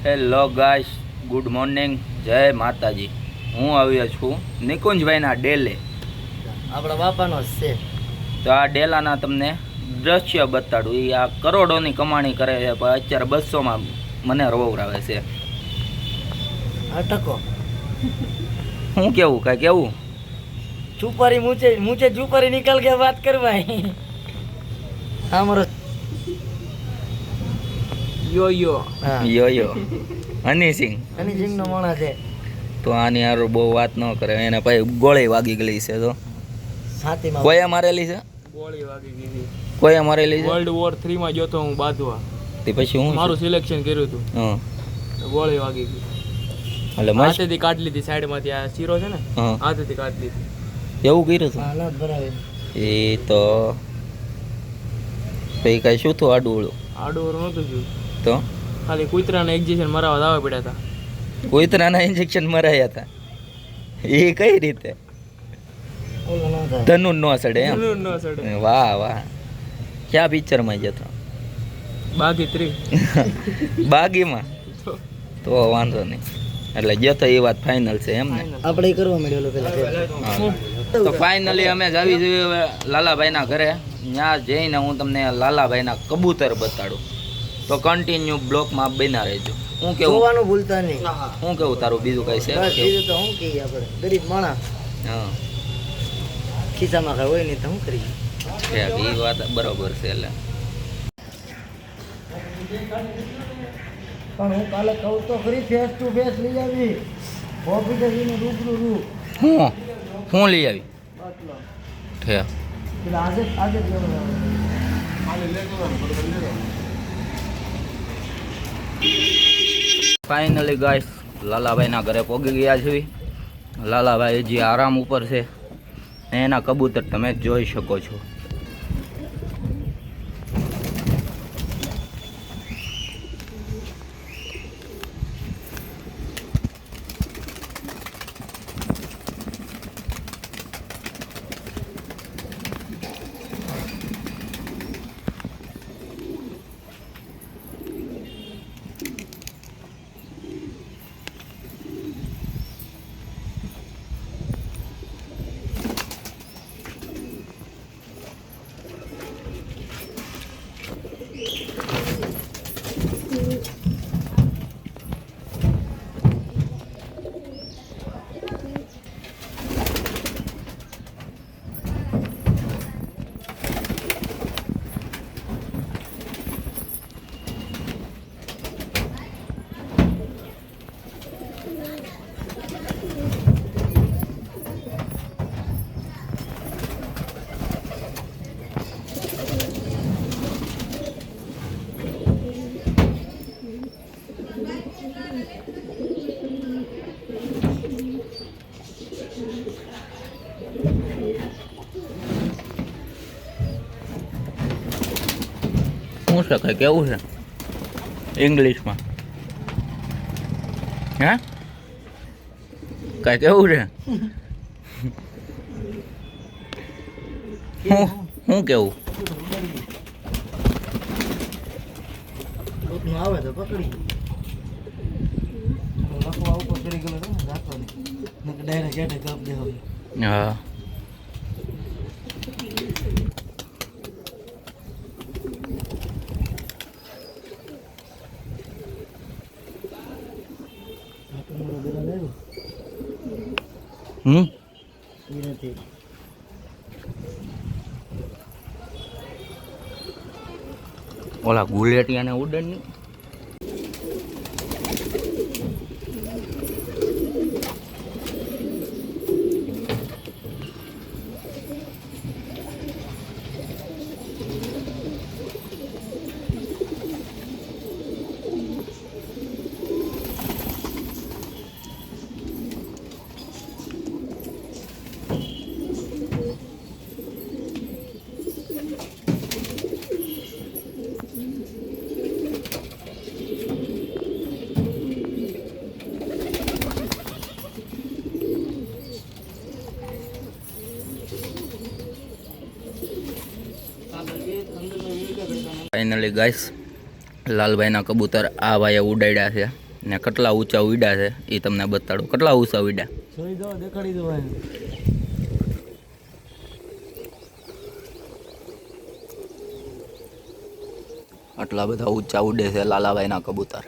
Hello guys, good morning, જય માતાજી. હું આવ્યો છું નિકુંજભાઈના ડેલે. આપણા બાપાનો જ છે. તો આ ડેલાના તમને દ્રશ્ય બતાડું. એ આ કરોડોની કમાણી કરે છે, પણ અત્યારે 200માં મને રોવરાવે છે. અટકો શું કેવું, કાંઈ કેવું? છુપારી મુझे છુપારી निकल के बात करवाई. हमारो યો હની સિંહ નો માણસ છે. તો આની હારું બહુ વાત ન કરે. એને પછી ગોળી વાગી ગઈ છે. તો છાતીમાં કોઈએ મારેલી છે? ગોળી વાગી ગઈ. કોઈએ મારેલી છે? વર્લ્ડ વોર 3 માં ગયો તો હું બાંધવા. તે પછી હું મારું સિલેક્શન કર્યું હતું. હા, ગોળી વાગી ગઈ. એટલે મસ્ત હાથેથી કાઢી લીધી સાઈડમાંથી. આ શીરો છે ને, હા, હાથેથી કાઢી લીધી. એવું કર્યું હતું. હાલત ભરાવે. એ તો પછી કાંઈ શું થયું? આડું આડું નહોતું થયું, તો ખાલી કૂતરાને ઇન્જેક્શન મરાવવા દાવા પડ્યા હતા. કૂતરાના ઇન્જેક્શન મરાયા હતા. એ કઈ રીતે? ઓલો ન થાય. ધનુર નો સડે એમ? ધનુર ન સડે. વાહ વાહ. ક્યાં પિક્ચરમાં જતો? બાકી 3 બાગીમાં. તો વાંધો નહીં. એટલે જતો એ વાત ફાઇનલ છે એમ ને? આપણે ઈ કરવા મળ્યો પેલા. હા. તો ફાઇનલી અમે જ આવી જોઈએ હવે લાલાભાઈના ઘરે. ત્યાં જઈને હું તમને લાલાભાઈના કબૂતર બતાડું. તો કન્ટિન્યુ બ્લોકમાં બના રહેજો. હું કેવું? જોવાનું ભૂલતા નહીં. હું કેવું તારું બીજું કઈ છે? બસ બીજું તો શું કહીએ આપણે ગરીબ માણસ. હા, ખિસ્સામાં કાંઈ હોય નહીં તો શું કરીએ. એ વાત બરોબર છે. એટલે પણ હું કાલે કહું તો ખરી ફેસ ટુ ફેસ લઈ આવી. ઓફિસરનું રૂબરૂ હું લઈ આવી આટલો ઠે. એટલે આજે જ ફાઇનલી ગાઈસ લાલાભાઈના ઘરે પહોંચી ગયા છે. લાલાભાઈ હજી આરામ ઉપર છે. એના કબૂતર તમે જોઈ શકો છો. શું છે? કાંઈ કેવું છે ઇંગ્લિશમાં? હે, કાંઈ કેવું છે? શું કેવું? આવે તો પકડી લખવા ઉપર ચડી ગયેલો ને રાખો ને ડાયરેક્ટ ગેટે કાપ દે હવે. હા, ઓલા ગુલેટિયાને ઉડન ફાઇનલી ગાઈસ લાલભાઈના કબૂતર આ ભાઈએ ઉડાડ્યા છે. ને કેટલા ઊંચા ઉડ્યા છે એ તમને બતાડું. કેટલા ઊંચા ઉડ્યા જોઈ દો, દેખાડી દો ભાઈ. આટલા બધા ઊંચા ઉડે છે લાલાભાઈના કબૂતર.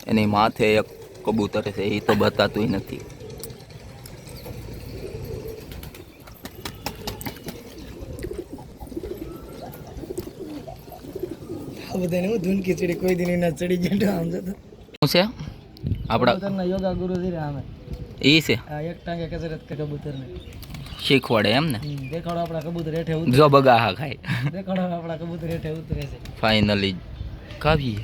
એની માથે એક કબૂતર છે એ તો બતાતું નથી. આ બધાને હું ધૂન ખીચડી કોઈ દિન ના ચડી જતો આમ જતો. શું છે આપણા કબૂતરના યોગા ગુરુ ધીરે આમે. એ છે આ એક ટાંગે કસરત કે કબૂતરને. શીખવાડે એમ ને. દેખાડો આપણા કબૂતર હેઠે ઉતરે. જો બગા હા ખાય. દેખાડો આપણા કબૂતર હેઠે ઉતરે છે. ફાઇનલી કાવી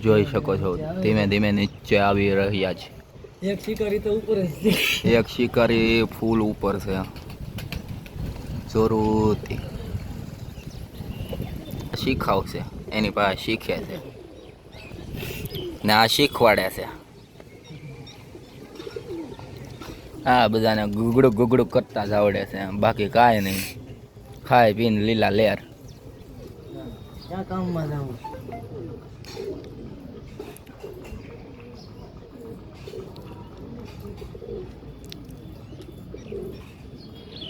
જોઈ શકો છો ધીમે ધીમે નીચે આવી રહ્યા છે. એક શિકારી તો ઉપર જ છે. એક શિકારી ફૂલ ઉપર છે જોરુથી શીખાવશે એની પાસે શીખે છે ને આ શીખવાડે છે. આ બધાને ગુગડું ગુગડું કરતા જ આવડે છે બાકી કાંઈ નહીં. ખાઈ પીને લીલા લેર. ક્યાં કામમાં જાવું?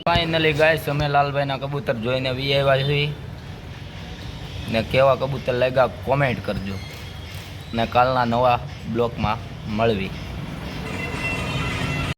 ફાઇનલી ગાઈસ અમે લાલભાઈના કબૂતર જોઈને વી આવ્યા છીએ ને કેવા કબૂતર લાગ્યા કોમેન્ટ કરજો ને કાલના નવા બ્લોકમાં મળવી.